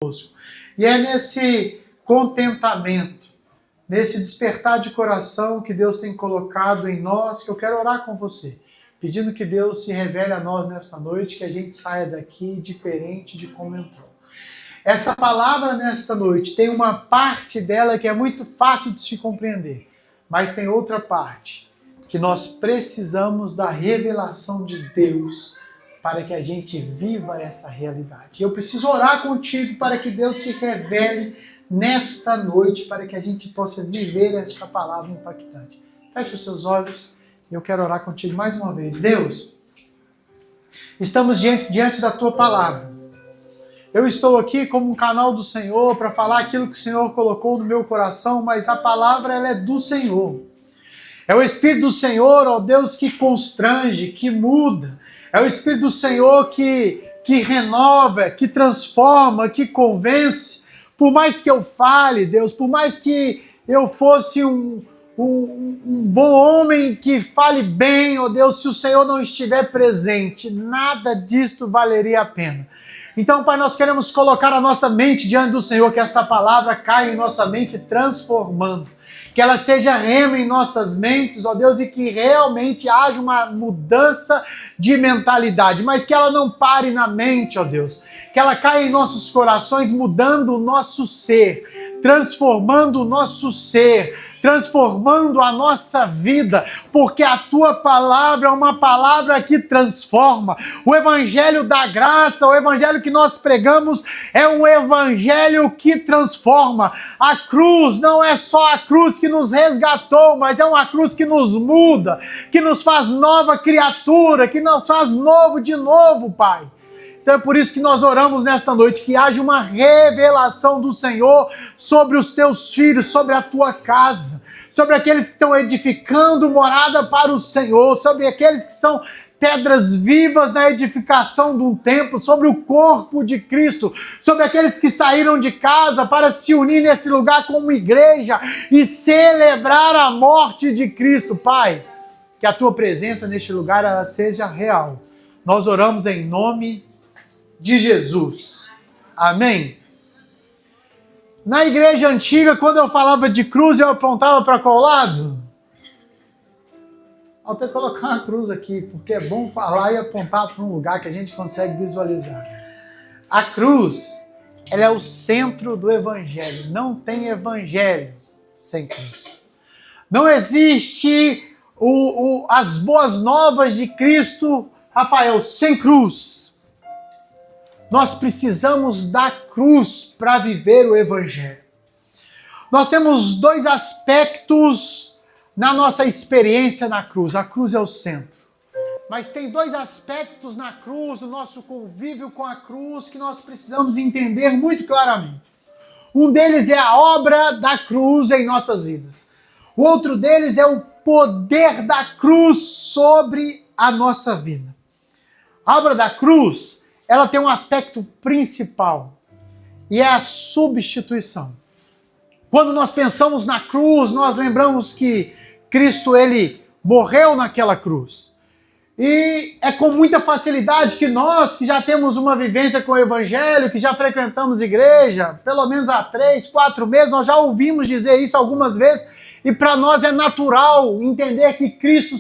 conosco. E é nesse contentamento, nesse despertar de coração que Deus tem colocado em nós, que eu quero orar com você, pedindo que Deus se revele a nós nesta noite, que a gente saia daqui diferente de como entrou. Esta palavra nesta noite tem uma parte dela que é muito fácil de se compreender, mas tem outra parte que nós precisamos da revelação de Deus para que a gente viva essa realidade. Eu preciso orar contigo para que Deus se revele nesta noite, para que a gente possa viver esta palavra impactante. Feche os seus olhos e eu quero orar contigo mais uma vez. Deus, estamos diante da tua palavra. Eu estou aqui como um canal do Senhor para falar aquilo que o Senhor colocou no meu coração, mas a palavra ela é do Senhor. É o Espírito do Senhor, ó Deus, que constrange, que muda. É o Espírito do Senhor que renova, que transforma, que convence. Por mais que eu fale, Deus, por mais que eu fosse um bom homem que fale bem, ó Deus, se o Senhor não estiver presente, nada disto valeria a pena. Então, Pai, nós queremos colocar a nossa mente diante do Senhor, que esta palavra caia em nossa mente transformando. Que ela seja rema em nossas mentes, ó Deus, e que realmente haja uma mudança de mentalidade, mas que ela não pare na mente, ó Deus. Que ela caia em nossos corações, mudando o nosso ser, transformando o nosso ser, transformando a nossa vida, porque a tua palavra é uma palavra que transforma. O evangelho da graça, o evangelho que nós pregamos é um evangelho que transforma. A cruz não é só a cruz que nos resgatou, mas é uma cruz que nos muda, que nos faz nova criatura, que nos faz novo de novo, Pai. Então é por isso que nós oramos nesta noite, que haja uma revelação do Senhor sobre os teus filhos, sobre a tua casa, sobre aqueles que estão edificando morada para o Senhor, sobre aqueles que são pedras vivas na edificação de um templo, sobre o corpo de Cristo, sobre aqueles que saíram de casa para se unir nesse lugar como igreja e celebrar a morte de Cristo. Pai, que a tua presença neste lugar ela seja real. Nós oramos em nome de Jesus. Amém? Na igreja antiga, quando eu falava de cruz, eu apontava para qual lado? Vou até colocar uma cruz aqui, porque é bom falar e apontar para um lugar que a gente consegue visualizar. A cruz, ela é o centro do evangelho. Não tem evangelho sem cruz. Não existe as boas novas de Cristo, Rafael, sem cruz. Nós precisamos da cruz para viver o evangelho. Nós temos dois aspectos na nossa experiência na cruz. A cruz é o centro. Mas tem dois aspectos na cruz, no nosso convívio com a cruz, que nós precisamos entender muito claramente. Um deles é a obra da cruz em nossas vidas. O outro deles é o poder da cruz sobre a nossa vida. A obra da cruz, ela tem um aspecto principal, e é a substituição. Quando nós pensamos na cruz, nós lembramos que Cristo, ele morreu naquela cruz. E é com muita facilidade que nós, que já temos uma vivência com o Evangelho, que já frequentamos igreja, pelo menos há 3, 4 meses, nós já ouvimos dizer isso algumas vezes, e para nós é natural entender que Cristo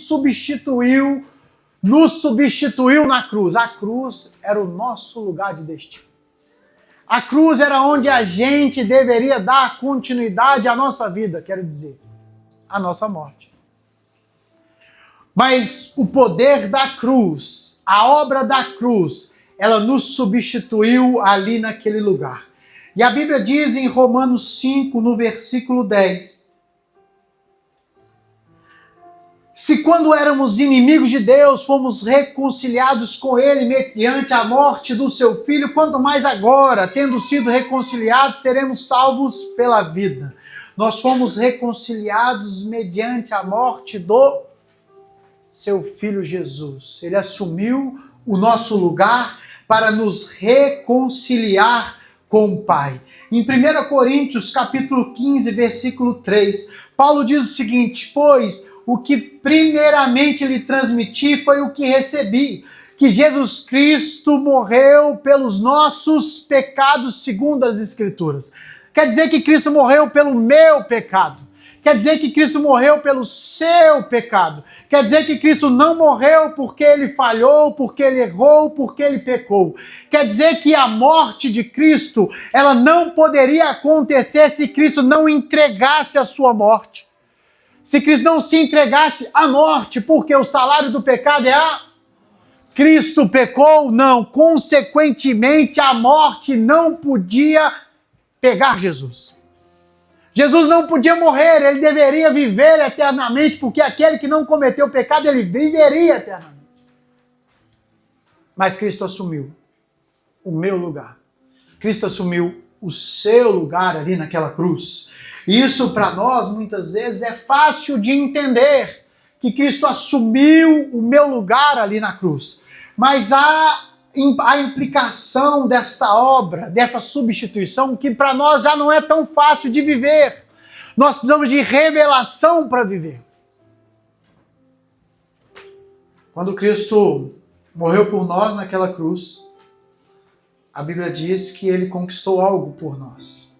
nos substituiu na cruz. A cruz era o nosso lugar de destino. A cruz era onde a gente deveria dar continuidade à nossa vida, quero dizer, à nossa morte. Mas o poder da cruz, a obra da cruz, ela nos substituiu ali naquele lugar. E a Bíblia diz em Romanos 5, no versículo 10, se quando éramos inimigos de Deus, fomos reconciliados com Ele mediante a morte do seu Filho, quanto mais agora, tendo sido reconciliados, seremos salvos pela vida. Nós fomos reconciliados mediante a morte do seu Filho Jesus. Ele assumiu o nosso lugar para nos reconciliar com o Pai. Em 1 Coríntios, capítulo 15, versículo 3, Paulo diz o seguinte: pois o que primeiramente lhe transmiti foi o que recebi, que Jesus Cristo morreu pelos nossos pecados segundo as Escrituras. Quer dizer que Cristo morreu pelo meu pecado. Quer dizer que Cristo morreu pelo seu pecado. Quer dizer que Cristo não morreu porque ele falhou, porque ele errou, porque ele pecou. Quer dizer que a morte de Cristo, ela não poderia acontecer se Cristo não entregasse a sua morte. Se Cristo não se entregasse à morte, porque o salário do pecado é a... Cristo pecou? Não. Consequentemente, a morte não podia pegar Jesus. Jesus não podia morrer, ele deveria viver eternamente, porque aquele que não cometeu pecado, ele viveria eternamente. Mas Cristo assumiu o meu lugar. Cristo assumiu o seu lugar ali naquela cruz. E isso para nós, muitas vezes, é fácil de entender, que Cristo assumiu o meu lugar ali na cruz. Mas a implicação desta obra, dessa substituição, que para nós já não é tão fácil de viver. Nós precisamos de revelação para viver. Quando Cristo morreu por nós naquela cruz, a Bíblia diz que ele conquistou algo por nós.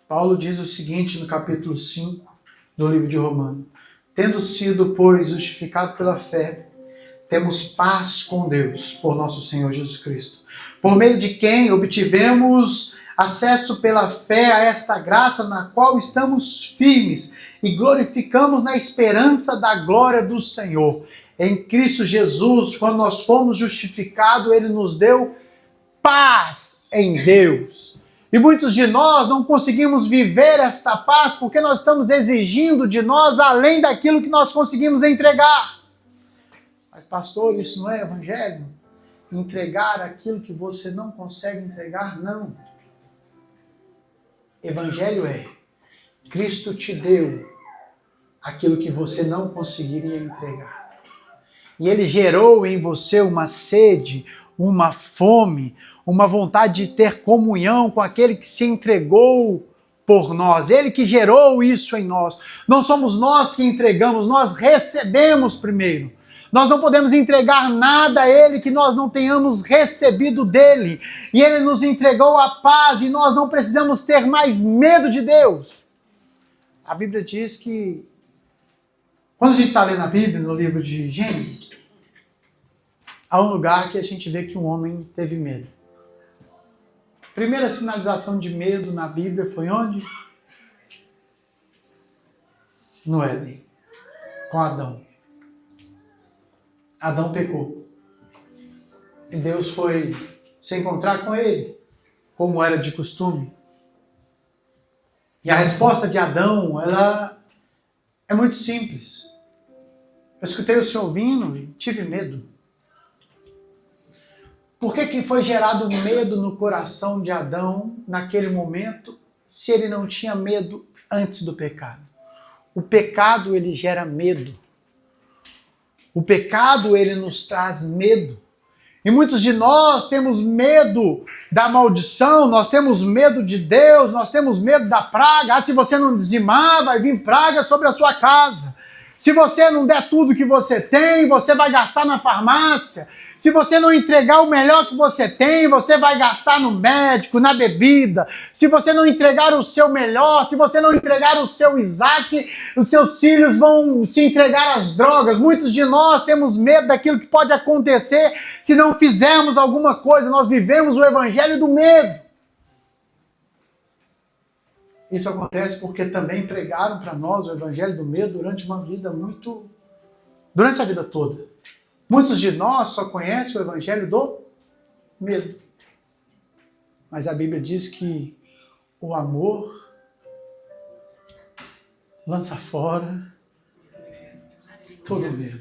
Paulo diz o seguinte no capítulo 5 do livro de Romanos: tendo sido, pois, justificado pela fé, temos paz com Deus por nosso Senhor Jesus Cristo, por meio de quem obtivemos acesso pela fé a esta graça na qual estamos firmes e glorificamos na esperança da glória do Senhor. Em Cristo Jesus, quando nós fomos justificados, ele nos deu paz em Deus. E muitos de nós não conseguimos viver esta paz porque nós estamos exigindo de nós além daquilo que nós conseguimos entregar. Mas pastor, isso não é evangelho? Entregar aquilo que você não consegue entregar? Não. Evangelho é: Cristo te deu aquilo que você não conseguiria entregar. E ele gerou em você uma sede, uma fome, uma vontade de ter comunhão com aquele que se entregou por nós. Ele que gerou isso em nós. Não somos nós que entregamos, nós recebemos primeiro. Nós não podemos entregar nada a ele que nós não tenhamos recebido dele. E ele nos entregou a paz e nós não precisamos ter mais medo de Deus. A Bíblia diz que, quando a gente está lendo a Bíblia, no livro de Gênesis, há um lugar que a gente vê que um homem teve medo. A primeira sinalização de medo na Bíblia foi onde? No Éden, com Adão. Adão pecou. E Deus foi se encontrar com ele, como era de costume. E a resposta de Adão, ela é muito simples. Eu escutei o Senhor ouvindo e tive medo. Por que foi gerado medo no coração de Adão naquele momento, se ele não tinha medo antes do pecado? O pecado, ele gera medo. O pecado, ele nos traz medo. E muitos de nós temos medo da maldição, nós temos medo de Deus, nós temos medo da praga. Se você não dizimar, vai vir praga sobre a sua casa. Se você não der tudo que você tem, você vai gastar na farmácia. Se você não entregar o melhor que você tem, você vai gastar no médico, na bebida. Se você não entregar o seu melhor, se você não entregar o seu Isaac, os seus filhos vão se entregar às drogas. Muitos de nós temos medo daquilo que pode acontecer se não fizermos alguma coisa. Nós vivemos o evangelho do medo. Isso acontece porque também pregaram para nós o evangelho do medo durante a vida toda. Muitos de nós só conhecem o evangelho do medo. Mas a Bíblia diz que o amor lança fora todo medo.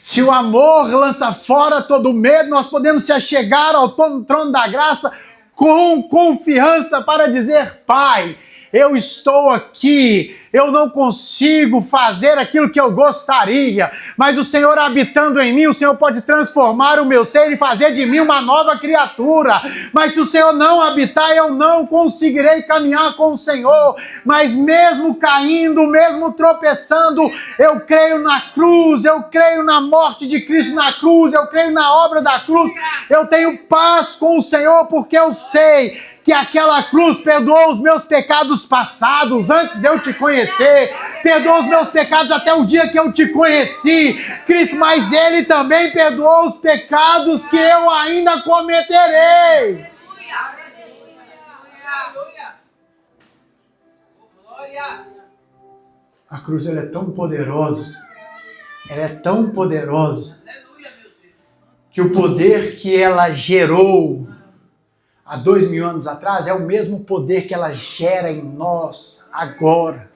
Se o amor lança fora todo medo, nós podemos se achegar ao trono da graça com confiança para dizer: Pai, eu estou aqui, eu não consigo fazer aquilo que eu gostaria, mas o Senhor habitando em mim, o Senhor pode transformar o meu ser e fazer de mim uma nova criatura. Mas se o Senhor não habitar, eu não conseguirei caminhar com o Senhor. Mas mesmo caindo, mesmo tropeçando, eu creio na cruz, eu creio na morte de Cristo na cruz, eu creio na obra da cruz, eu tenho paz com o Senhor, porque eu sei que aquela cruz perdoou os meus pecados passados, antes de eu te conhecer, perdoou os meus pecados até o dia que eu te conheci, Cristo, mas Ele também perdoou os pecados que eu ainda cometerei. A cruz ela é tão poderosa, que o poder que ela gerou há 2000 anos atrás é o mesmo poder que ela gera em nós agora.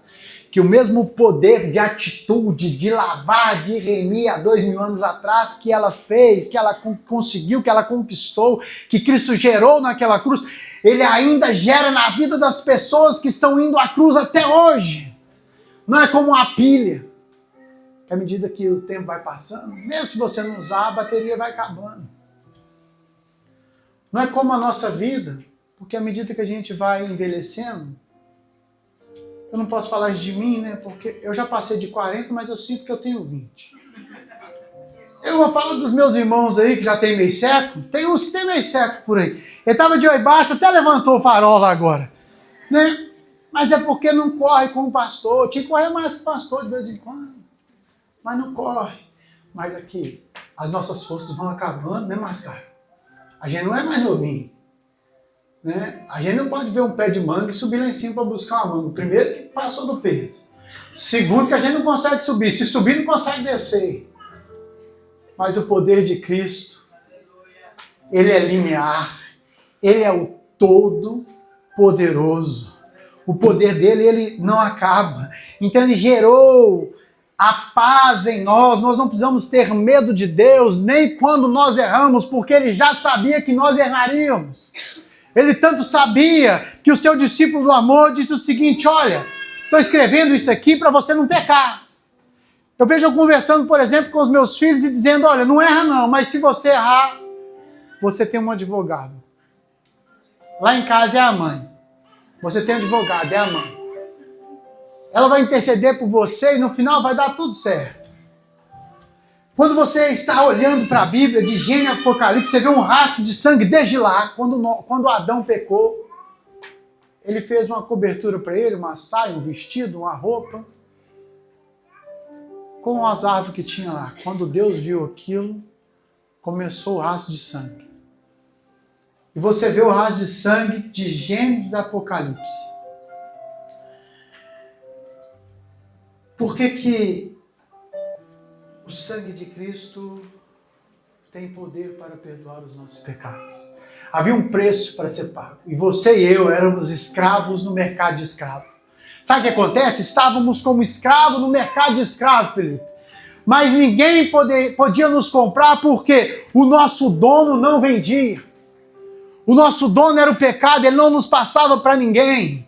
Que o mesmo poder de atitude, de lavar, de remir há 2000 anos atrás que ela fez, que ela conseguiu, que ela conquistou, que Cristo gerou naquela cruz, Ele ainda gera na vida das pessoas que estão indo à cruz até hoje. Não é como uma pilha. À medida que o tempo vai passando, mesmo se você não usar, a bateria vai acabando. Não é como a nossa vida, porque à medida que a gente vai envelhecendo, eu não posso falar de mim, né? Porque eu já passei de 40, mas eu sinto que eu tenho 20. Eu vou falar dos meus irmãos aí, que já tem meio século. Tem uns que tem meio século por aí. Ele estava de oi baixo, até levantou o farol lá agora. Né? Mas é porque não corre com o pastor. Tinha que correr mais com o pastor de vez em quando. Mas não corre. Mas aqui, as nossas forças vão acabando, né, Mascara? A gente não é mais novinho. Né? A gente não pode ver um pé de manga e subir lá em cima para buscar uma manga. Primeiro que passou do peso. Segundo que a gente não consegue subir. Se subir, não consegue descer. Mas o poder de Cristo, Ele é linear. Ele é o todo-poderoso. O poder dele, Ele não acaba. Então Ele gerou a paz em nós. Nós não precisamos ter medo de Deus, nem quando nós erramos, porque Ele já sabia que nós erraríamos. Ele tanto sabia que o seu discípulo do amor disse o seguinte: olha, estou escrevendo isso aqui para você não pecar. Eu vejo eu conversando, por exemplo, com os meus filhos e dizendo, olha, não erra não, mas se você errar, você tem um advogado. Lá em casa é a mãe. Você tem um advogado, é a mãe. Ela vai interceder por você e no final vai dar tudo certo. Quando você está olhando para a Bíblia, de Gênesis e Apocalipse, você vê um rastro de sangue desde lá, quando Adão pecou. Ele fez uma cobertura para ele, uma saia, um vestido, uma roupa, com as árvores que tinha lá. Quando Deus viu aquilo, começou o rastro de sangue. E você vê o rastro de sangue de Gênesis e Apocalipse. Por que o sangue de Cristo tem poder para perdoar os nossos pecados? Havia um preço para ser pago. E você e eu éramos escravos no mercado de escravos. Sabe o que acontece? Estávamos como escravos no mercado de escravos, Felipe. Mas ninguém podia nos comprar porque o nosso dono não vendia. O nosso dono era o pecado, ele não nos passava para ninguém.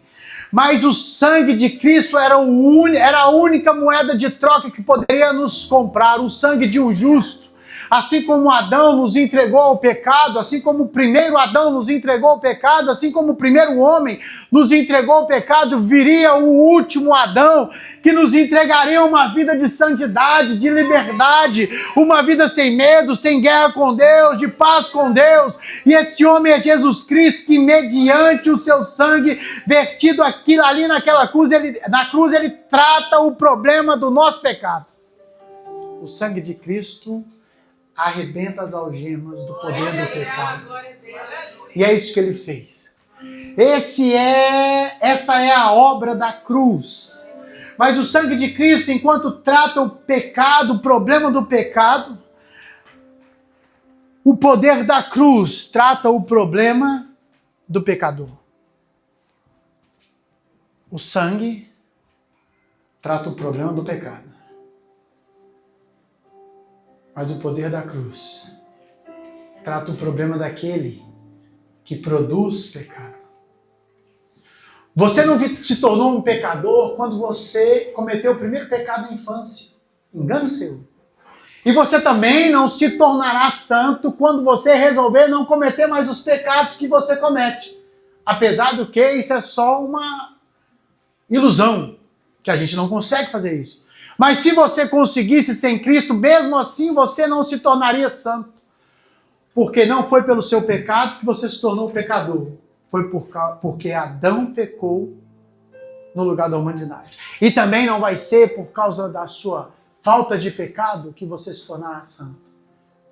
Mas o sangue de Cristo era a única moeda de troca que poderia nos comprar, o sangue de um justo. Assim como Adão nos entregou ao pecado, assim como o primeiro Adão nos entregou ao pecado, assim como o primeiro homem nos entregou ao pecado, viria o último Adão, que nos entregaria uma vida de santidade, de liberdade, uma vida sem medo, sem guerra com Deus, de paz com Deus. E esse homem é Jesus Cristo, que mediante o seu sangue vertido ali naquela cruz, na cruz ele trata o problema do nosso pecado. O sangue de Cristo arrebenta as algemas do poder do pecado. E é isso que ele fez. Essa é a obra da cruz. Mas o sangue de Cristo, enquanto trata o pecado, o problema do pecado, o poder da cruz trata o problema do pecador. O sangue trata o problema do pecado. Mas o poder da cruz trata o problema daquele que produz pecado. Você não se tornou um pecador quando você cometeu o primeiro pecado na infância. Engano seu. E você também não se tornará santo quando você resolver não cometer mais os pecados que você comete. Apesar do que isso é só uma ilusão, que a gente não consegue fazer isso. Mas se você conseguisse sem Cristo, mesmo assim você não se tornaria santo. Porque não foi pelo seu pecado que você se tornou pecador. Foi porque Adão pecou no lugar da humanidade. E também não vai ser por causa da sua falta de pecado que você se tornará santo.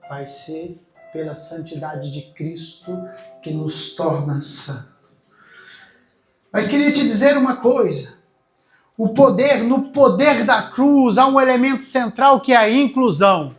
Vai ser pela santidade de Cristo que nos torna santo. Mas queria te dizer uma coisa. No poder da cruz há um elemento central que é a inclusão.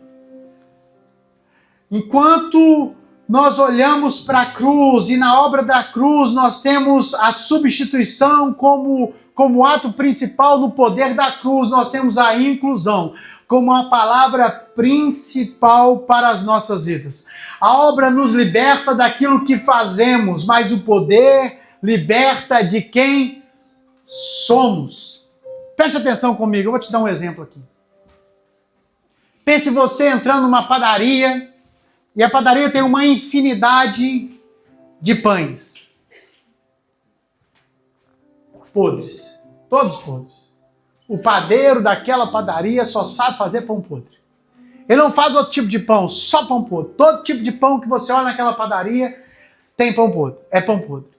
Enquanto nós olhamos para a cruz e na obra da cruz nós temos a substituição como ato principal no poder da cruz, nós temos a inclusão como a palavra principal para as nossas vidas. A obra nos liberta daquilo que fazemos, mas o poder liberta de quem somos. Preste atenção comigo, eu vou te dar um exemplo aqui. Pense você entrando numa padaria, e a padaria tem uma infinidade de pães. Podres. Todos podres. O padeiro daquela padaria só sabe fazer pão podre. Ele não faz outro tipo de pão, só pão podre. Todo tipo de pão que você olha naquela padaria tem pão podre. É pão podre.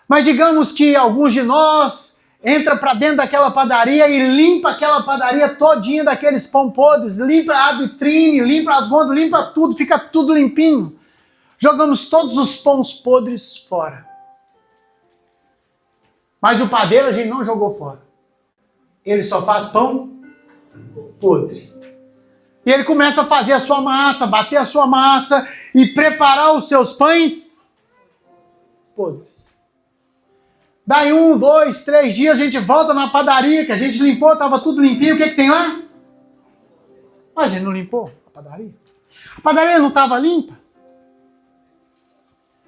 Mas digamos que alguns de nós entra para dentro daquela padaria e limpa aquela padaria todinha daqueles pão podres, limpa a vitrine, limpa as gôndolas, limpa tudo, fica tudo limpinho. Jogamos todos os pães podres fora. Mas o padeiro a gente não jogou fora. Ele só faz pão podre. E ele começa a fazer a sua massa, bater a sua massa e preparar os seus pães podres. Daí 1, 2, 3 dias a gente volta na padaria, que a gente limpou, estava tudo limpinho, o que tem lá? Mas a gente não limpou a padaria. A padaria não estava limpa.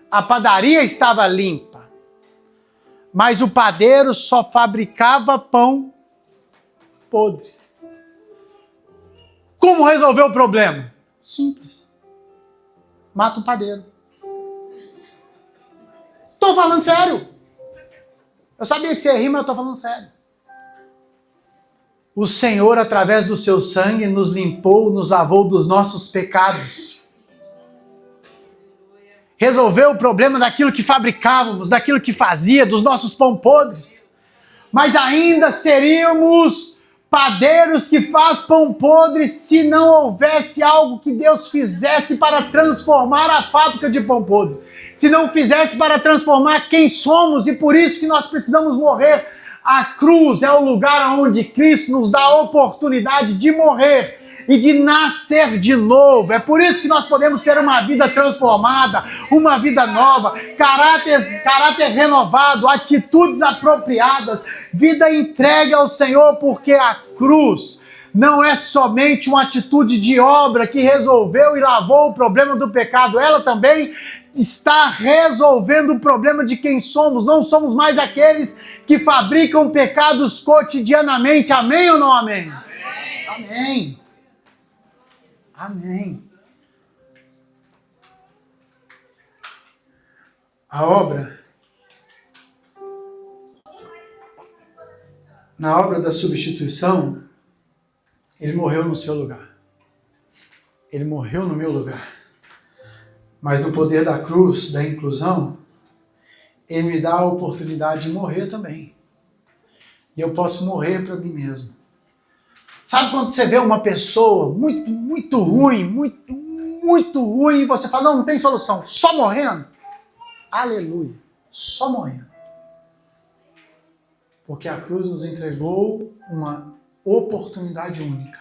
A padaria estava limpa. Mas o padeiro só fabricava pão podre. Como resolver o problema? Simples. Mata o padeiro. Estou falando sério. Eu sabia que você ia rir, mas eu estou falando sério. O Senhor, através do seu sangue, nos limpou, nos lavou dos nossos pecados. Resolveu o problema daquilo que fabricávamos, daquilo que fazia, dos nossos pão podres. Mas ainda seríamos padeiros que faz pão podre se não houvesse algo que Deus fizesse para transformar a fábrica de pão podre. Se não fizesse para transformar quem somos, e por isso que nós precisamos morrer. A cruz é o lugar onde Cristo nos dá a oportunidade de morrer e de nascer de novo. É por isso que nós podemos ter uma vida transformada, uma vida nova, caráter renovado, atitudes apropriadas, vida entregue ao Senhor, porque a cruz não é somente uma atitude de obra que resolveu e lavou o problema do pecado, ela também está resolvendo o problema de quem somos. Não somos mais aqueles que fabricam pecados cotidianamente. Amém ou não amém? Amém. Amém. Na obra da substituição, ele morreu no seu lugar. Ele morreu no meu lugar. Mas no poder da cruz, da inclusão, ele me dá a oportunidade de morrer também. E eu posso morrer para mim mesmo. Sabe quando você vê uma pessoa muito ruim, muito ruim, e você fala, não tem solução, só morrendo? Aleluia, só morrendo. Porque a cruz nos entregou uma oportunidade única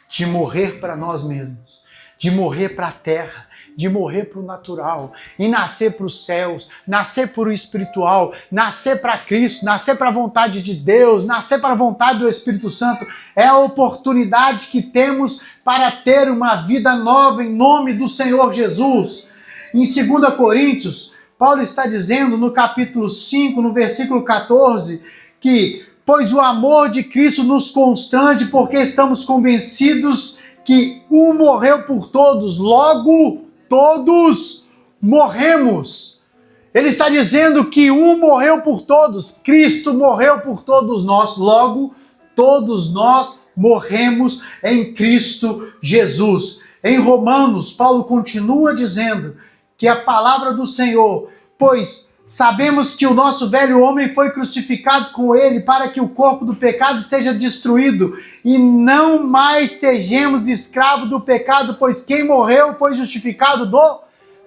de morrer para nós mesmos, de morrer para a terra, de morrer para o natural e nascer para os céus, nascer para o espiritual, nascer para Cristo, nascer para a vontade de Deus, nascer para a vontade do Espírito Santo. É a oportunidade que temos para ter uma vida nova em nome do Senhor Jesus. Em 2 Coríntios, Paulo está dizendo no capítulo 5, no versículo 14, que pois o amor de Cristo nos constrange, porque estamos convencidos que um morreu por todos, logo todos morremos. Ele está dizendo que um morreu por todos, Cristo morreu por todos nós, logo todos nós morremos em Cristo Jesus. Em Romanos, Paulo continua dizendo que a palavra do Senhor, pois sabemos que o nosso velho homem foi crucificado com ele para que o corpo do pecado seja destruído e não mais sejamos escravos do pecado, pois quem morreu foi justificado do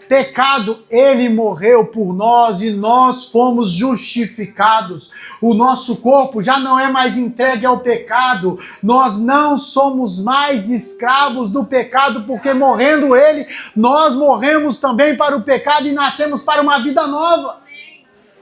pecado. Ele morreu por nós e nós fomos justificados. O nosso corpo já não é mais entregue ao pecado. Nós não somos mais escravos do pecado, porque morrendo ele, nós morremos também para o pecado e nascemos para uma vida nova.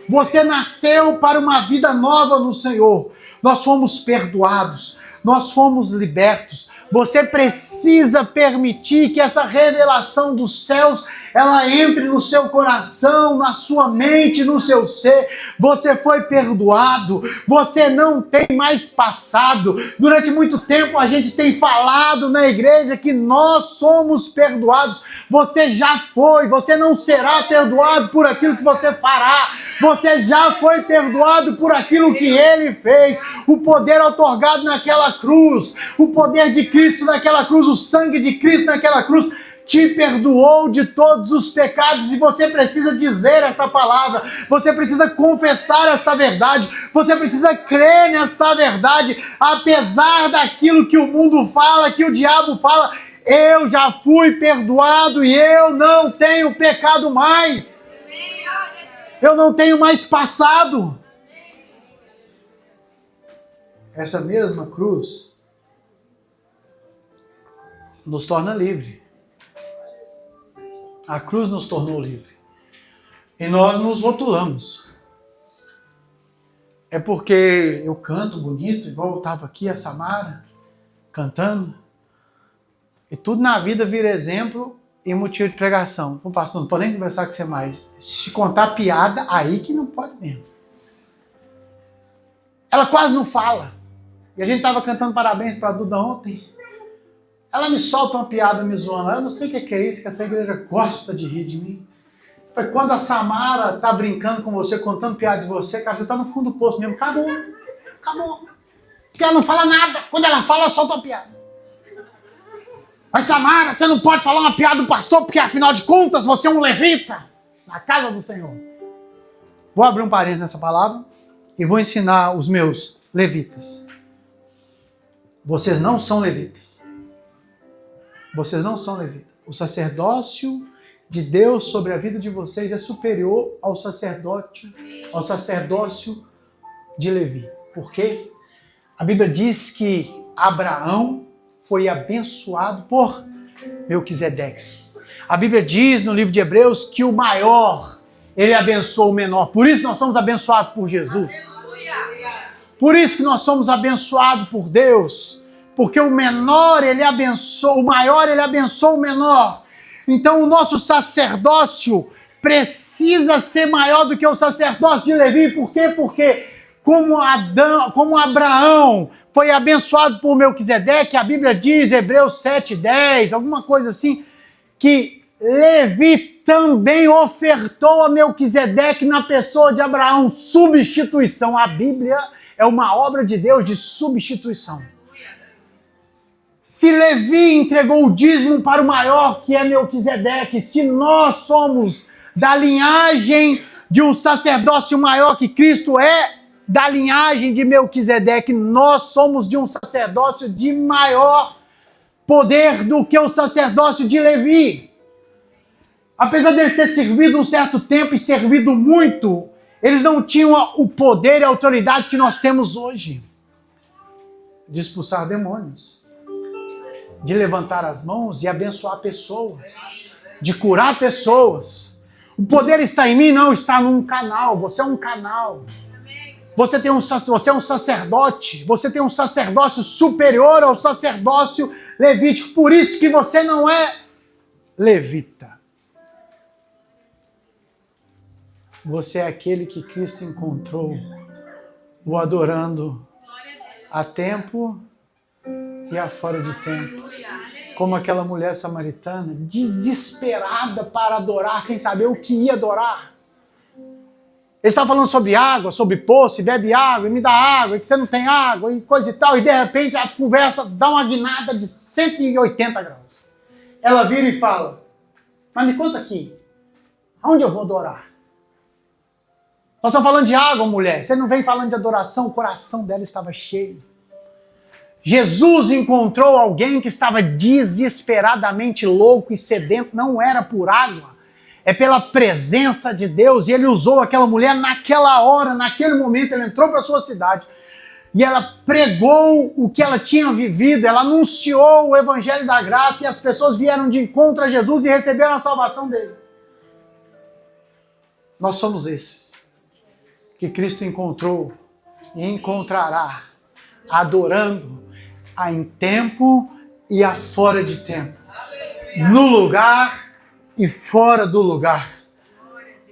Você nasceu para uma vida nova no Senhor. Nós fomos perdoados, nós fomos libertos. Você precisa permitir que essa revelação dos céus, ela entre no seu coração, na sua mente, no seu ser. Você foi perdoado, você não tem mais passado. Durante muito tempo a gente tem falado na igreja que nós somos perdoados. Você já foi, você não será perdoado por aquilo que você fará. Você já foi perdoado por aquilo que ele fez. O poder otorgado naquela cruz, o poder de Cristo naquela cruz, o sangue de Cristo naquela cruz, te perdoou de todos os pecados e você precisa dizer esta palavra, você precisa confessar esta verdade, você precisa crer nesta verdade, apesar daquilo que o mundo fala, que o diabo fala. Eu já fui perdoado e eu não tenho pecado mais. Eu não tenho mais passado. Essa mesma cruz nos torna livre. A cruz nos tornou livre. E nós nos rotulamos. É porque eu canto bonito, igual eu estava aqui, a Samara, cantando. E tudo na vida vira exemplo e motivo de pregação. Ô pastor, não pode nem conversar com você mais. Se contar piada, aí que não pode mesmo. Ela quase não fala. E a gente estava cantando parabéns para a Duda ontem. Ela me solta uma piada me zoando. Eu não sei o que é isso, que essa igreja gosta de rir de mim. Foi quando a Samara tá brincando com você, contando piada de você, cara, você tá no fundo do poço mesmo. Acabou. Acabou. Porque ela não fala nada. Quando ela fala, ela solta uma piada. Mas Samara, você não pode falar uma piada do pastor, porque afinal de contas você é um levita na casa do Senhor. Vou abrir um parênteses nessa palavra e vou ensinar os meus levitas. Vocês não são levitas. Vocês não são levitas. O sacerdócio de Deus sobre a vida de vocês é superior ao sacerdócio de Levi. Por quê? A Bíblia diz que Abraão foi abençoado por Melquisedeque. A Bíblia diz no livro de Hebreus que o maior, ele abençoa o menor. Por isso nós somos abençoados por Jesus. Por isso que nós somos abençoados por Deus. Porque o menor, ele abençoa, o maior, ele abençoa o menor. Então o nosso sacerdócio precisa ser maior do que o sacerdócio de Levi. Por quê? Porque como Abraão foi abençoado por Melquisedeque, a Bíblia diz, Hebreus 7:10, alguma coisa assim, que Levi também ofertou a Melquisedeque na pessoa de Abraão substituição. A Bíblia é uma obra de Deus de substituição. Se Levi entregou o dízimo para o maior, que é Melquisedeque, se nós somos da linhagem de um sacerdócio maior que Cristo é, da linhagem de Melquisedeque, nós somos de um sacerdócio de maior poder do que o sacerdócio de Levi. Apesar deles ter servido um certo tempo e servido muito, eles não tinham o poder e a autoridade que nós temos hoje de expulsar demônios, de levantar as mãos e abençoar pessoas, de curar pessoas. O poder está em mim? Não, está num canal. Você é um canal. Você é um sacerdote. Você tem um sacerdócio superior ao sacerdócio levítico. Por isso que você não é levita. você é aquele que Cristo encontrou, o adorando a tempo e a fora de tempo. Como aquela mulher samaritana, desesperada para adorar, sem saber o que ia adorar. Ele estava falando sobre água, sobre poço, e bebe água, e me dá água, e que você não tem água, e coisa e tal. E de repente a conversa dá uma guinada de 180 graus. Ela vira e fala, mas me conta aqui, aonde eu vou adorar? Nós estamos falando de água, mulher. Você não vem falando de adoração, o coração dela estava cheio. Jesus encontrou alguém que estava desesperadamente louco e sedento, não era por água. É pela presença de Deus, e ele usou aquela mulher naquela hora, naquele momento. Ele entrou para a sua cidade e ela pregou o que ela tinha vivido, ela anunciou o evangelho da graça, e as pessoas vieram de encontro a Jesus e receberam a salvação dele. Nós somos esses que Cristo encontrou e encontrará, adorando em tempo e a fora de tempo, no lugar e fora do lugar.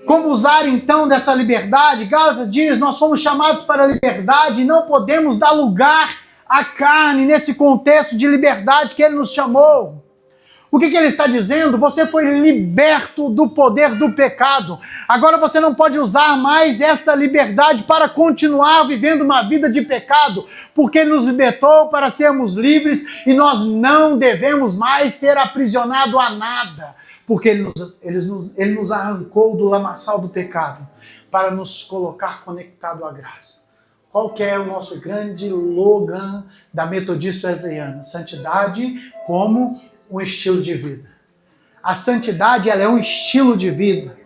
Como usar então dessa liberdade? Gálatas diz, nós fomos chamados para a liberdade e não podemos dar lugar à carne nesse contexto de liberdade que ele nos chamou. O que ele está dizendo? Você foi liberto do poder do pecado. Agora você não pode usar mais essa liberdade para continuar vivendo uma vida de pecado, porque ele nos libertou para sermos livres e nós não devemos mais ser aprisionados a nada. Porque ele nos arrancou do lamaçal do pecado para nos colocar conectado à graça. Qual que é o nosso grande slogan da Metodista Wesleyana? Santidade como um estilo de vida. A santidade, ela é um estilo de vida.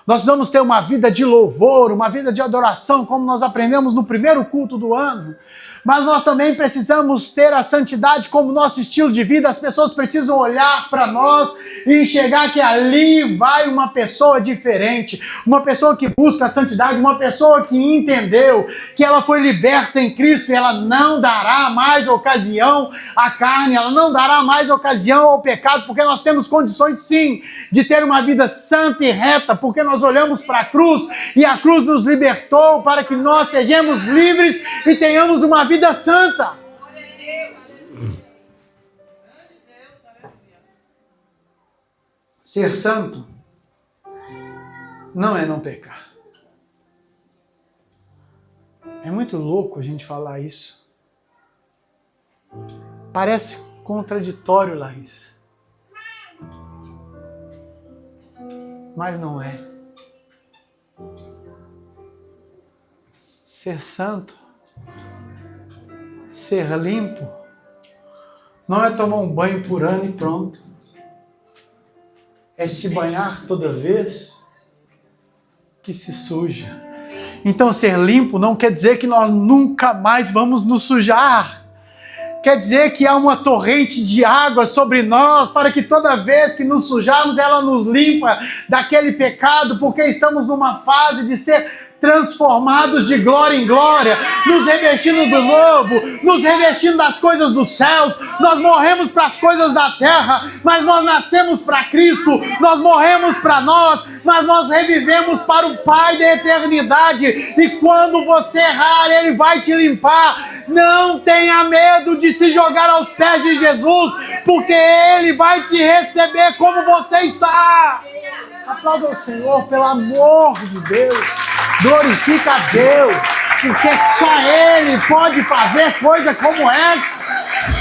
Nós precisamos ter uma vida de louvor, uma vida de adoração, como nós aprendemos no primeiro culto do ano. Mas nós também precisamos ter a santidade como nosso estilo de vida. As pessoas precisam olhar para nós e enxergar que ali vai uma pessoa diferente, uma pessoa que busca a santidade, uma pessoa que entendeu que ela foi liberta em Cristo e ela não dará mais ocasião à carne, ela não dará mais ocasião ao pecado, porque nós temos condições sim de ter uma vida santa e reta, porque nós olhamos para a cruz e a cruz nos libertou para que nós sejamos livres e tenhamos uma vida santa. Ser santo não é não pecar. É muito louco a gente falar isso. Parece contraditório, Laís. Mas não é. Ser santo, ser limpo, não é tomar um banho por ano e pronto. É se banhar toda vez que se suja. Então ser limpo não quer dizer que nós nunca mais vamos nos sujar. Quer dizer que há uma torrente de água sobre nós para que toda vez que nos sujarmos ela nos limpa daquele pecado, porque estamos numa fase de ser transformados de glória em glória, nos revestindo do novo, nos revestindo das coisas dos céus. Nós morremos para as coisas da terra, mas nós nascemos para Cristo. Nós morremos para nós, mas nós revivemos para o Pai da eternidade. E quando você errar, Ele vai te limpar. Não tenha medo de se jogar aos pés de Jesus, porque Ele vai te receber como você está. Aplauda o Senhor, pelo amor de Deus. Glorifica a Deus, porque só Ele pode fazer coisa como essa.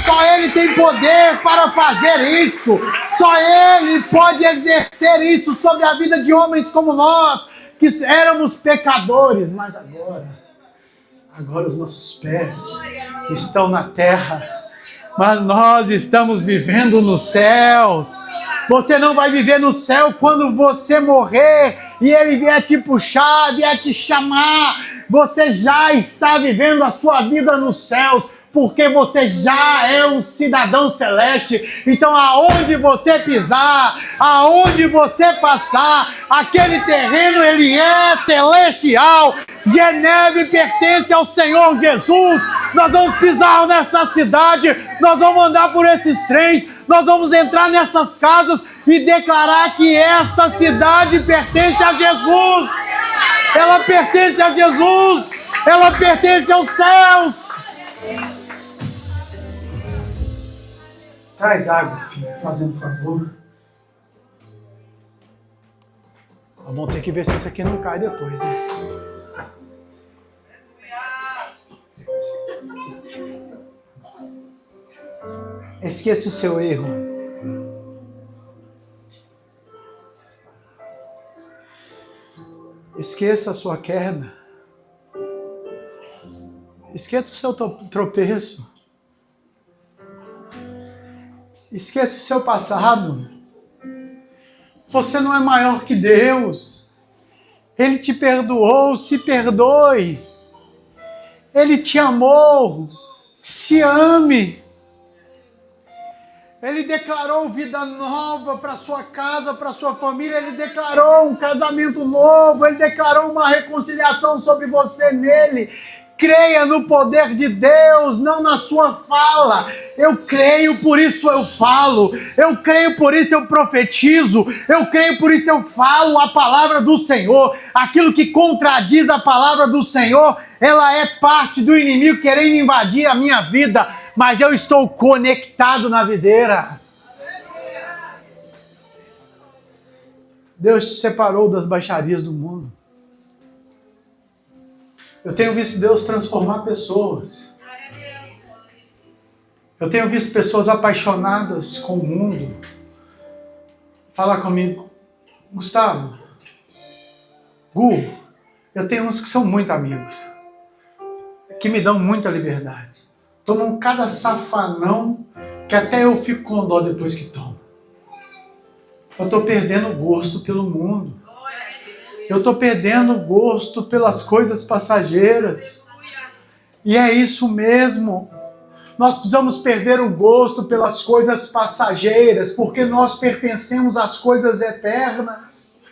Só Ele tem poder para fazer isso. Só Ele pode exercer isso sobre a vida de homens como nós, que éramos pecadores, mas agora os nossos pés estão na terra, mas nós estamos vivendo nos céus. Você não vai viver no céu quando você morrer e Ele vier te puxar, vier te chamar. Você já está vivendo a sua vida nos céus, porque você já é um cidadão celeste. Então aonde você pisar, aonde você passar, aquele terreno ele é celestial. Geneve pertence ao Senhor Jesus. Nós vamos pisar nessa cidade, nós vamos andar por esses trens, nós vamos entrar nessas casas e declarar que esta cidade pertence a Jesus. ela pertence a Jesus, ela pertence aos céus. Traz água, filho, fazendo favor. Vamos ter que ver se isso aqui não cai depois, né? Esqueça o seu erro. Esqueça a sua queda. Esqueça o seu tropeço. Esqueça o seu passado. Você não é maior que Deus. Ele te perdoou, se perdoe. Ele te amou, se ame. Ele declarou vida nova para sua casa, para sua família. Ele declarou um casamento novo. Ele declarou uma reconciliação sobre você nele. Creia no poder de Deus, não na sua fala. Eu creio, por isso eu falo. Eu creio, por isso eu profetizo. Eu creio, por isso eu falo a palavra do Senhor. Aquilo que contradiz a palavra do Senhor, ela é parte do inimigo querendo invadir a minha vida. Mas eu estou conectado na videira. Deus te separou das baixarias do mundo. Eu tenho visto Deus transformar pessoas. Eu tenho visto pessoas apaixonadas com o mundo. Fala comigo, Gustavo, Gu, eu tenho uns que são muito amigos, que me dão muita liberdade. Tomam cada safanão que até eu fico com dó depois que tomo. Eu estou perdendo o gosto pelo mundo. Eu estou perdendo o gosto pelas coisas passageiras. E é isso mesmo. Nós precisamos perder o gosto pelas coisas passageiras, porque nós pertencemos às coisas eternas.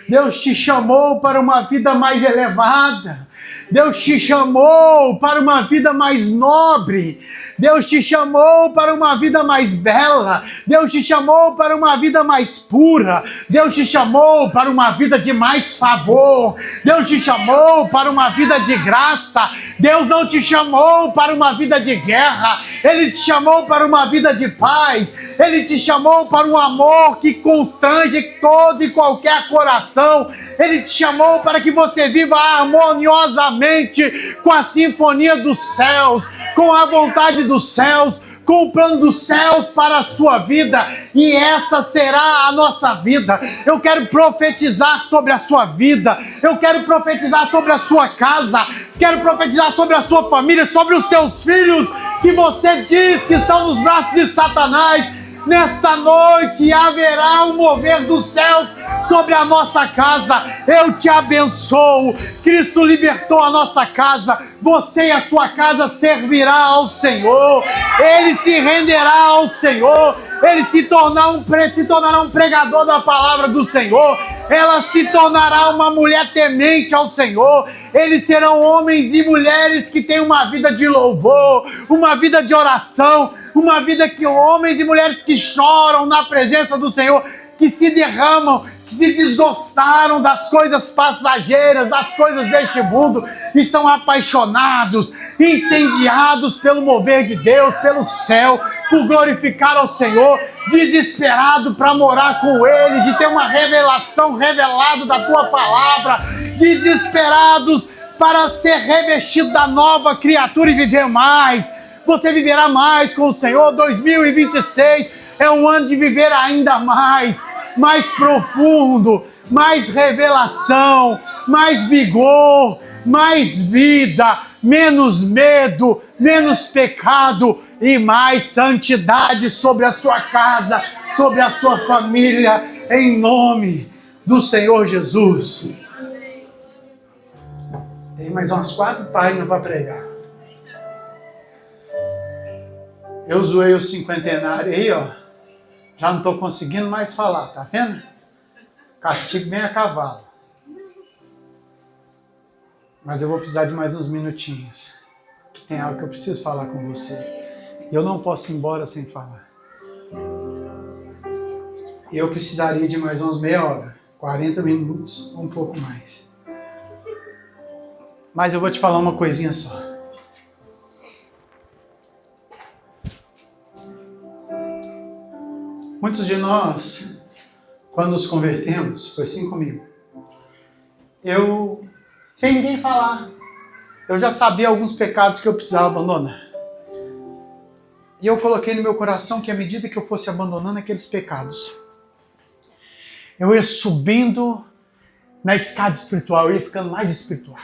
Deus te chamou para uma vida mais elevada. Deus te chamou para uma vida mais nobre. Deus te chamou para uma vida mais bela. Deus te chamou para uma vida mais pura. Deus te chamou para uma vida de mais favor. Deus te chamou para uma vida de graça. Deus não te chamou para uma vida de guerra. Ele te chamou para uma vida de paz. Ele te chamou para um amor que constrange todo e qualquer coração. Ele te chamou para que você viva harmoniosamente com a sinfonia dos céus, com a vontade dos céus, com o plano dos céus para a sua vida. E essa será a nossa vida. Eu quero profetizar sobre a sua vida. Eu quero profetizar sobre a sua casa. Quero profetizar sobre a sua família, sobre os teus filhos, que você diz que estão nos braços de Satanás. Nesta noite haverá um mover dos céus sobre a nossa casa. Eu te abençoo. Cristo libertou a nossa casa. Você e a sua casa servirá ao Senhor. Ele se renderá ao Senhor. Ele se tornará um pregador da palavra do Senhor. Ela se tornará uma mulher temente ao Senhor. Eles serão homens e mulheres que têm uma vida de louvor, uma vida de oração, uma vida que homens e mulheres que choram na presença do Senhor, que se derramam, que se desgostaram das coisas passageiras, das coisas deste mundo, estão apaixonados, incendiados pelo mover de Deus, pelo céu, por glorificar ao Senhor, desesperado para morar com Ele, de ter uma revelação revelada da Tua palavra, desesperados para ser revestido da nova criatura e viver mais. Você viverá mais com o Senhor. 2026 é um ano de viver ainda mais profundo, mais revelação, mais vigor, mais vida, menos medo, menos pecado e mais santidade sobre a sua casa, sobre a sua família, em nome do Senhor Jesus. Tem mais umas 4 páginas para pregar. Eu zoei o cinquentenário aí, ó. Já não estou conseguindo mais falar, tá vendo? Castigo vem a cavalo. Mas eu vou precisar de mais uns minutinhos. Que tem algo que eu preciso falar com você. E eu não posso ir embora sem falar. Eu precisaria de mais umas meia hora, 40 minutos, ou um pouco mais. Mas eu vou te falar uma coisinha só. Muitos de nós, quando nos convertemos, foi assim comigo. Sem ninguém falar, eu já sabia alguns pecados que eu precisava abandonar. E eu coloquei no meu coração que à medida que eu fosse abandonando aqueles pecados, eu ia subindo na escada espiritual, eu ia ficando mais espiritual.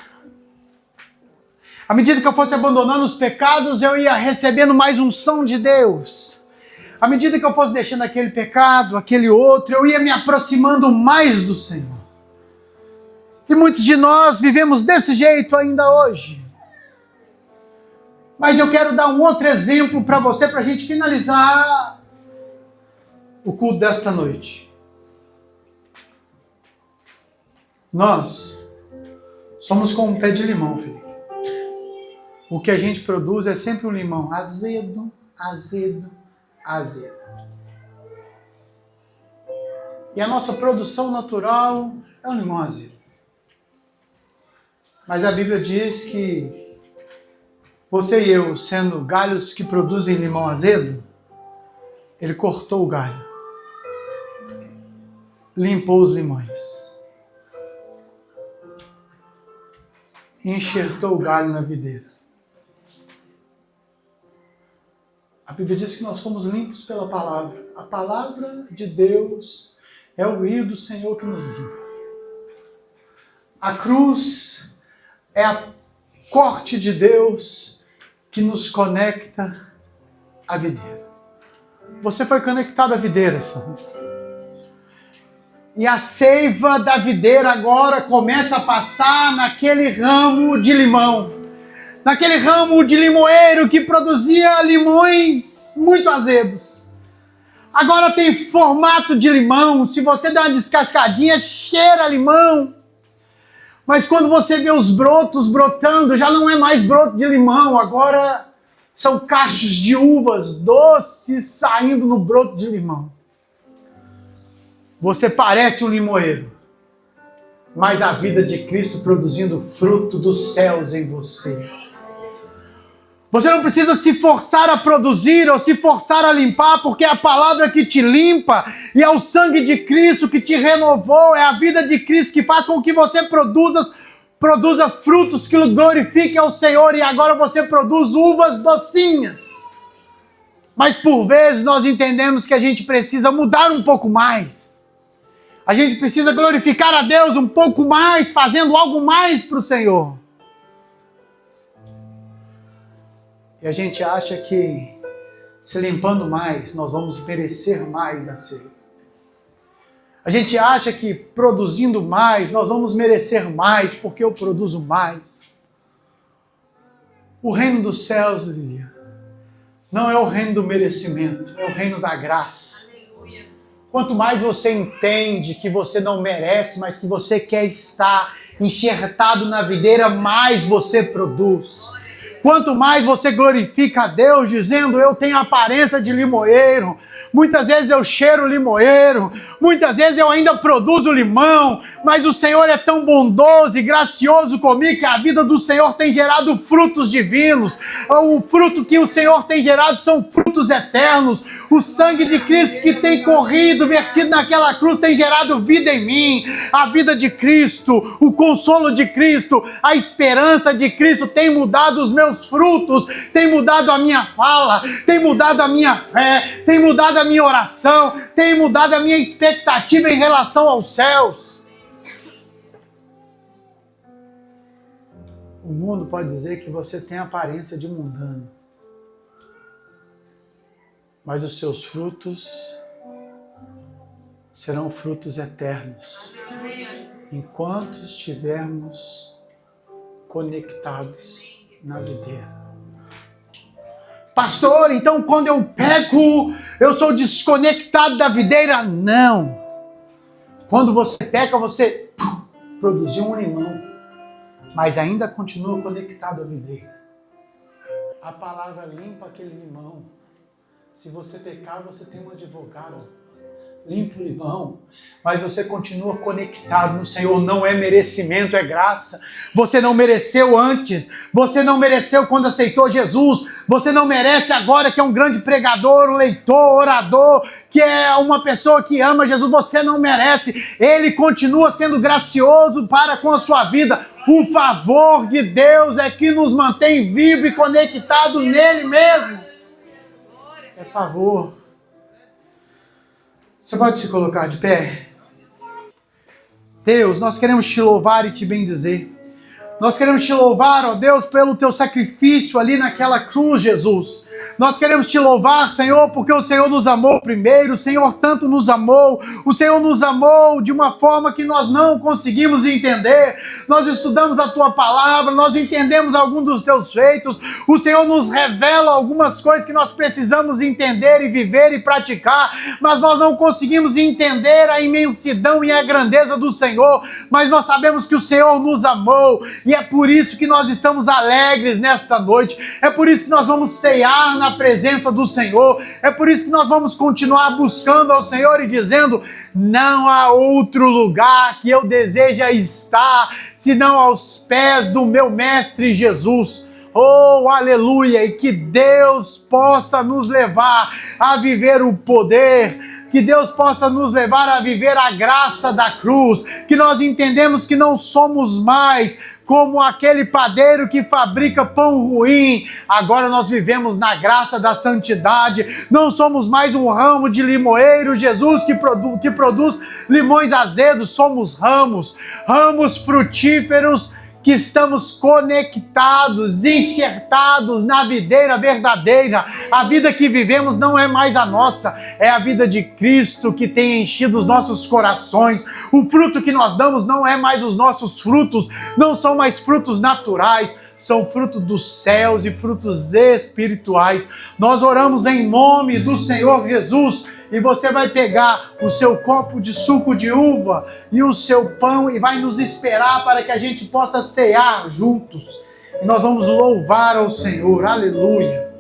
À medida que eu fosse abandonando os pecados, eu ia recebendo mais unção de Deus. À medida que eu fosse deixando aquele pecado, aquele outro, eu ia me aproximando mais do Senhor. E muitos de nós vivemos desse jeito ainda hoje. Mas eu quero dar um outro exemplo para você, para a gente finalizar o culto desta noite. Nós somos como um pé de limão, Felipe. O que a gente produz é sempre um limão azedo, azedo, azedo. E a nossa produção natural é um limão azedo. Mas a Bíblia diz que você e eu, sendo galhos que produzem limão azedo, ele cortou o galho, limpou os limões, e enxertou o galho na videira. A Bíblia diz que nós fomos limpos pela palavra. A palavra de Deus é o rio do Senhor que nos limpa. A cruz é a corte de Deus que nos conecta à videira. Você foi conectado à videira, Sandra. E a seiva da videira agora começa a passar naquele ramo de limão. Naquele ramo de limoeiro que produzia limões muito azedos. Agora tem formato de limão. Se você dá uma descascadinha, cheira limão. Mas quando você vê os brotos brotando, já não é mais broto de limão. Agora são cachos de uvas doces saindo no broto de limão. Você parece um limoeiro, mas a vida de Cristo produzindo fruto dos céus em você. Você não precisa se forçar a produzir ou se forçar a limpar, porque é a palavra que te limpa e é o sangue de Cristo que te renovou, é a vida de Cristo que faz com que você produza frutos que glorifiquem ao Senhor, e agora você produz uvas docinhas. Mas por vezes nós entendemos que a gente precisa mudar um pouco mais. A gente precisa glorificar a Deus um pouco mais, fazendo algo mais para o Senhor. E a gente acha que se limpando mais, nós vamos merecer mais da ceia. A gente acha que produzindo mais, nós vamos merecer mais, porque eu produzo mais. O reino dos céus, Lilian, não é o reino do merecimento, é o reino da graça. Quanto mais você entende que você não merece, mas que você quer estar enxertado na videira, mais você produz. Quanto mais você glorifica a Deus, dizendo, eu tenho aparência de limoeiro, muitas vezes eu cheiro limoeiro, muitas vezes eu ainda produzo limão, mas o Senhor é tão bondoso e gracioso comigo que a vida do Senhor tem gerado frutos divinos. O fruto que o Senhor tem gerado são frutos eternos. O sangue de Cristo que tem corrido, vertido naquela cruz, tem gerado vida em mim. A vida de Cristo, o consolo de Cristo, a esperança de Cristo tem mudado os meus frutos, tem mudado a minha fala, tem mudado a minha fé, tem mudado a minha oração, tem mudado a minha expectativa em relação aos céus. O mundo pode dizer que você tem aparência de mundano, mas os seus frutos serão frutos eternos, enquanto estivermos conectados na videira. Pastor, então quando eu peco, eu sou desconectado da videira? Não. Quando você peca, você produziu um limão, mas ainda continua conectado à videira. A palavra limpa aquele limão. Se você pecar, você tem um advogado. limpa o limão, mas você continua conectado no Senhor. Não é merecimento, é graça. Você não mereceu antes, você não mereceu quando aceitou Jesus, você não merece agora que é um grande pregador, um leitor, orador, que é uma pessoa que ama Jesus, você não merece. Ele continua sendo gracioso para com a sua vida. O favor de Deus é que nos mantém vivo e conectado nele mesmo. É favor. Você pode se colocar de pé? Deus, nós queremos te louvar e te bendizer. Nós queremos te louvar, ó Deus, pelo teu sacrifício ali naquela cruz, Jesus. Nós queremos te louvar, Senhor, porque o Senhor nos amou primeiro, o Senhor tanto nos amou, o Senhor nos amou de uma forma que nós não conseguimos entender. Nós estudamos a tua palavra, nós entendemos alguns dos teus feitos, o Senhor nos revela algumas coisas que nós precisamos entender e viver e praticar, mas nós não conseguimos entender a imensidão e a grandeza do Senhor, mas nós sabemos que o Senhor nos amou, e é por isso que nós estamos alegres nesta noite, é por isso que nós vamos ceiar na presença do Senhor, é por isso que nós vamos continuar buscando ao Senhor e dizendo: não há outro lugar que eu deseja estar senão aos pés do meu Mestre Jesus. Oh, aleluia! E que Deus possa nos levar a viver o poder, que Deus possa nos levar a viver a graça da cruz, que nós entendemos que não somos mais como aquele padeiro que fabrica pão ruim. Agora nós vivemos na graça da santidade, não somos mais um ramo de limoeiro, Jesus, que produz limões azedos, somos ramos frutíferos, que estamos conectados, enxertados na videira verdadeira. A vida que vivemos não é mais a nossa, é a vida de Cristo que tem enchido os nossos corações. O fruto que nós damos não é mais os nossos frutos, não são mais frutos naturais, são frutos dos céus e frutos espirituais. Nós oramos em nome do Senhor Jesus, e você vai pegar o seu copo de suco de uva e o seu pão e vai nos esperar para que a gente possa cear juntos. E nós vamos louvar ao Senhor. Aleluia.